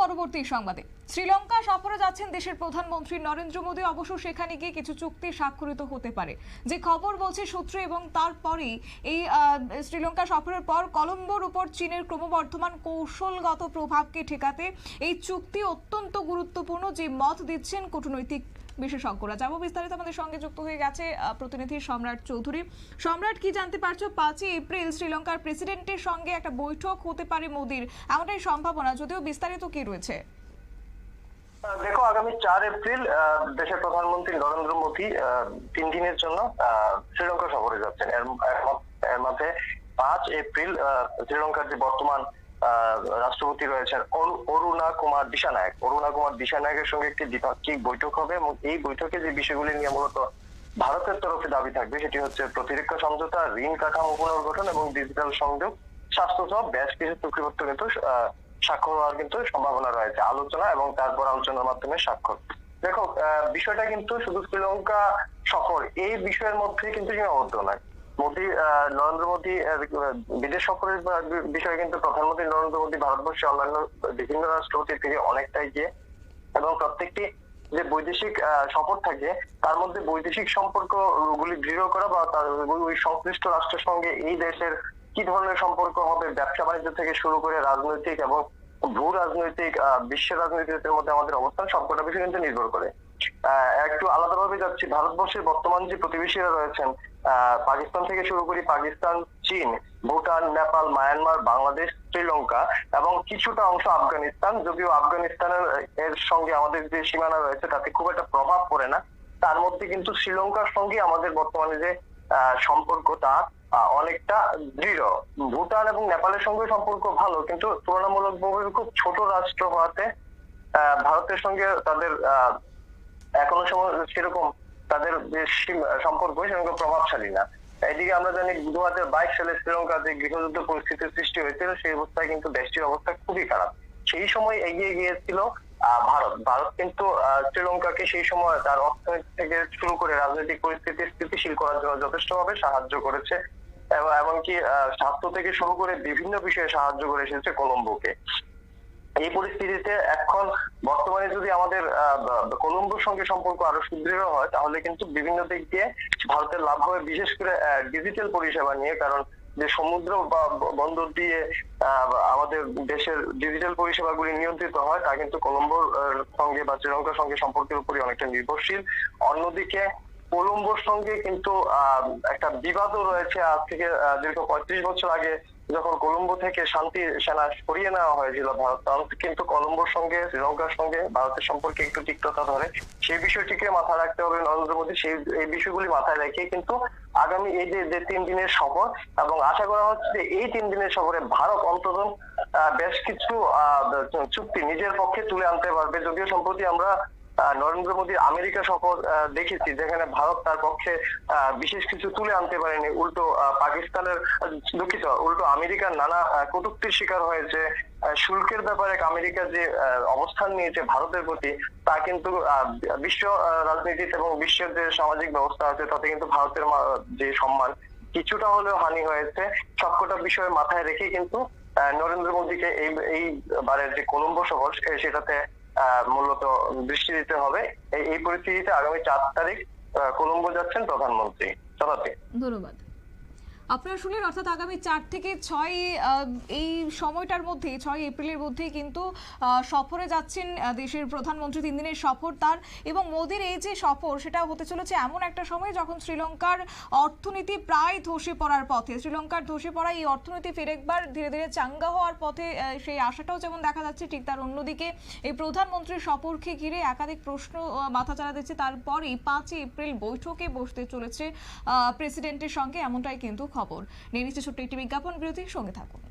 পরবর্তী সংবাদে। শ্রীলঙ্কা সফরে যাচ্ছেন দেশের প্রধানমন্ত্রী নরেন্দ্র মোদী। অবশ্য সেখানে গিয়ে কিছু চুক্তি স্বাক্ষরিত হতে পারে, যে খবর বলছে সূত্র। এবং তারপরেই এই শ্রীলঙ্কা সফরের পর কলম্বোর উপর চীনের ক্রমবর্ধমান কৌশলগত প্রভাবকে ঠেকাতে এই চুক্তি অত্যন্ত গুরুত্বপূর্ণ, যে মত দিচ্ছেন কূটনৈতিক বিশেষজ্ঞরা। যাবো বিস্তারিত, আমাদের সঙ্গে যুক্ত হয়ে গেছে প্রতিনিধি সম্রাট চৌধুরী। সম্রাট, কি জানতে পারছো? 5ই এপ্রিল শ্রীলঙ্কার প্রেসিডেন্টের সঙ্গে একটা বৈঠক হতে পারে মোদির, এমনটাই সম্ভাবনা, যদিও বিস্তারিত কি রয়েছে? দেখো, আগামী 4 এপ্রিল দেশের প্রধানমন্ত্রী নরেন্দ্র মোদী 3 দিনের জন্য শ্রীলঙ্কা সফরে যাচ্ছেন। এর মধ্যে 5 এপ্রিল শ্রীলঙ্কার যে বর্তমান রাষ্ট্রপতি রয়েছেন অরুণা কুমার দিশানায়কের সঙ্গে একটি দ্বিপাক্ষিক বৈঠক হবে, এবং এই বৈঠকে যে বিষয়গুলি নিয়ে মূলত ভারতের তরফে দাবি থাকবে সেটি হচ্ছে প্রতিরক্ষা সমঝোতা, ঋণ কাঠামো পুনর্গঠন এবং ডিজিটাল সংযোগ, স্বাস্থ্যসহ বেশ কিছু চুক্তিপত্র কিন্তু স্বাক্ষর হওয়ার কিন্তু সম্ভাবনা রয়েছে। আলোচনা এবং তারপর আলোচনার মাধ্যমে স্বাক্ষর। দেখো, বিষয়টা কিন্তু শুধু শ্রীলঙ্কা সফর এই বিষয়ের মধ্যে কিন্তু সীমাবদ্ধ নয়। নরেন্দ্র মোদী বিদেশ সফরের বিষয়ে কিন্তু প্রধানমন্ত্রী নরেন্দ্র মোদী ভারতবর্ষে অন্যান্য বিভিন্ন রাষ্ট্রপতির থেকে অনেকটাই গিয়ে, এবং প্রত্যেকটি যে বৈদেশিক সফর থাকে তার মধ্যে বৈদেশিক সম্পর্ক গুলি দৃঢ় করা বা ওই সংশ্লিষ্ট রাষ্ট্রের সঙ্গে এই দেশের কি ধরনের সম্পর্ক হবে, ব্যবসা বাণিজ্য থেকে শুরু করে রাজনৈতিক এবং ভূ রাজনৈতিক বিশ্বের রাজনীতির মধ্যে আমাদের অবস্থান, সবকটা বিষয় কিন্তু নির্ভর করে। একটু আলাদাভাবে যাচ্ছি, ভারতবর্ষের বর্তমান যে প্রতিবেশীরা রয়েছেন, পাকিস্তান থেকে শুরু করি, পাকিস্তান, চীন, ভুটান, নেপাল, মায়ানমার, বাংলাদেশ, শ্রীলঙ্কা এবং কিছুটা অংশ আফগানিস্তান। যদিও আফগানিস্তানের এর সঙ্গে আমাদের যে সীমানা রয়েছে তাতে খুব একটা প্রভাব পড়ে না, তার মধ্যে কিন্তু শ্রীলঙ্কার সঙ্গে আমাদের বর্তমানে যে সম্পর্ক তা অনেকটা দৃঢ়। ভুটান এবং নেপালের সঙ্গে সম্পর্ক ভালো, কিন্তু তুলনামূলকভাবে খুব ছোট রাষ্ট্র হওয়াতে ভারতের সঙ্গে তাদের এখনো সময় সেরকম তাদের যে সম্পর্ক সেরকম প্রভাবশালী না। এদিকে আমরা জানি 2022 সালে শ্রীলঙ্কা যে গৃহযুদ্ধ পরিস্থিতির সৃষ্টি হয়েছিল, সেই অবস্থায় কিন্তু দেশটির অবস্থা খুবই খারাপ। সেই সময় এগিয়ে গিয়েছিল ভারত কিন্তু শ্রীলঙ্কাকে সেই সময় তার অর্থনীতি থেকে শুরু করে রাজনৈতিক পরিস্থিতি স্থিতিশীল করার জন্য যথেষ্টভাবে সাহায্য করেছে, এবং এমনকি স্বাস্থ্য থেকে শুরু করে বিভিন্ন বিষয়ে সাহায্য করে এসেছে কলম্বোকে। এই পরিস্থিতিতে এখন বর্তমানে যদি আমাদের কলম্বোর সঙ্গে সম্পর্ক আরো সুদৃঢ় হয় তাহলে কিন্তু বিভিন্ন দিক দিয়ে ভারতের লাভ হবে, বিশেষ করে ডিজিটাল পরিষেবা নিয়ে। কারণ যে সমুদ্র বা বন্দর দিয়ে আমাদের দেশের ডিজিটাল পরিষেবাগুলি নিয়ন্ত্রিত হয় তা কিন্তু কলম্বোর সঙ্গে বা শ্রীলঙ্কার সঙ্গে সম্পর্কের উপরই অনেকটা নির্ভরশীল। অন্যদিকে কলম্বোর সঙ্গে কিন্তু একটা বিবাদও রয়েছে। আজ থেকে দীর্ঘ 35 বছর আগে যখন কলম্বো থেকে শান্তি সেনা সরিয়ে নেওয়া হয়েছিল ভারত, তখন কিন্তু কলম্বোর সঙ্গে শ্রীলঙ্কার সঙ্গে ভারতের সম্পর্কে একটু তিক্ততা ধরে। সেই বিষয়টিকে মাথায় রাখতে হবে নরেন্দ্র মোদী। এই বিষয়গুলি মাথায় রেখে কিন্তু আগামী এই যে 3 দিনের সফর, এবং আশা করা হচ্ছে যে এই 3 দিনের সফরে ভারত অন্তত বেশ কিছু চুক্তি নিজের পক্ষে তুলে আনতে পারবে। যদিও সম্প্রতি আমরা নরেন্দ্র মোদীর আমেরিকা সফর দেখেছি, যেখানে ভারত তার পক্ষে বিশেষ কিছু তুলে আনতে পারেনি, উল্টো আমেরিকার নানা কটূক্তির শিকার হয়েছে। শুল্কের ব্যাপারে আমেরিকা যে অবস্থান নিয়েছে ভারতের প্রতি, তা কিন্তু বিশ্ব রাজনীতিতে এবং বিশ্বের যে সামাজিক ব্যবস্থা আছে তাতে কিন্তু ভারতের যে সম্মান কিছুটা হলেও হানি হয়েছে। সবকটা বিষয় মাথায় রেখে কিন্তু নরেন্দ্র মোদীকে এইবারের যে কলম্বো সফর সেটাতে মূলত দৃষ্টি দিতে হবে। এই পরিস্থিতিতে আগামী 4 তারিখ কলম্বো যাচ্ছেন প্রধানমন্ত্রী। ধন্যবাদ। আপনারা শুনলেন, অর্থাৎ আগামী 4 থেকে 6 এই সময়টার মধ্যে 6 এপ্রিলের মধ্যে কিন্তু সফরে যাচ্ছেন দেশের প্রধানমন্ত্রী। 3 দিনের সফর তার, এবং মোদির এই যে সফর সেটা হতে চলেছে এমন একটা সময় যখন শ্রীলঙ্কার অর্থনীতি প্রায় ধসে পড়ার পথে। শ্রীলঙ্কার ধসে পড়া এই অর্থনীতি ফের একবার ধীরে ধীরে চাঙ্গা হওয়ার পথে, সেই আশাটাও যেমন দেখা যাচ্ছে, ঠিক তার অন্যদিকে এই প্রধানমন্ত্রীর সফরকে ঘিরে একাধিক প্রশ্ন মাথা চাড়া দিচ্ছে। তারপরই 5 এপ্রিল বৈঠকে বসতে চলেছে প্রেসিডেন্টের সঙ্গে, এমনটাই কিন্তু খবর। নিয়ে নিচ্ছে ছোট্ট একটি বিজ্ঞাপন বিরতির সঙ্গে থাকুন।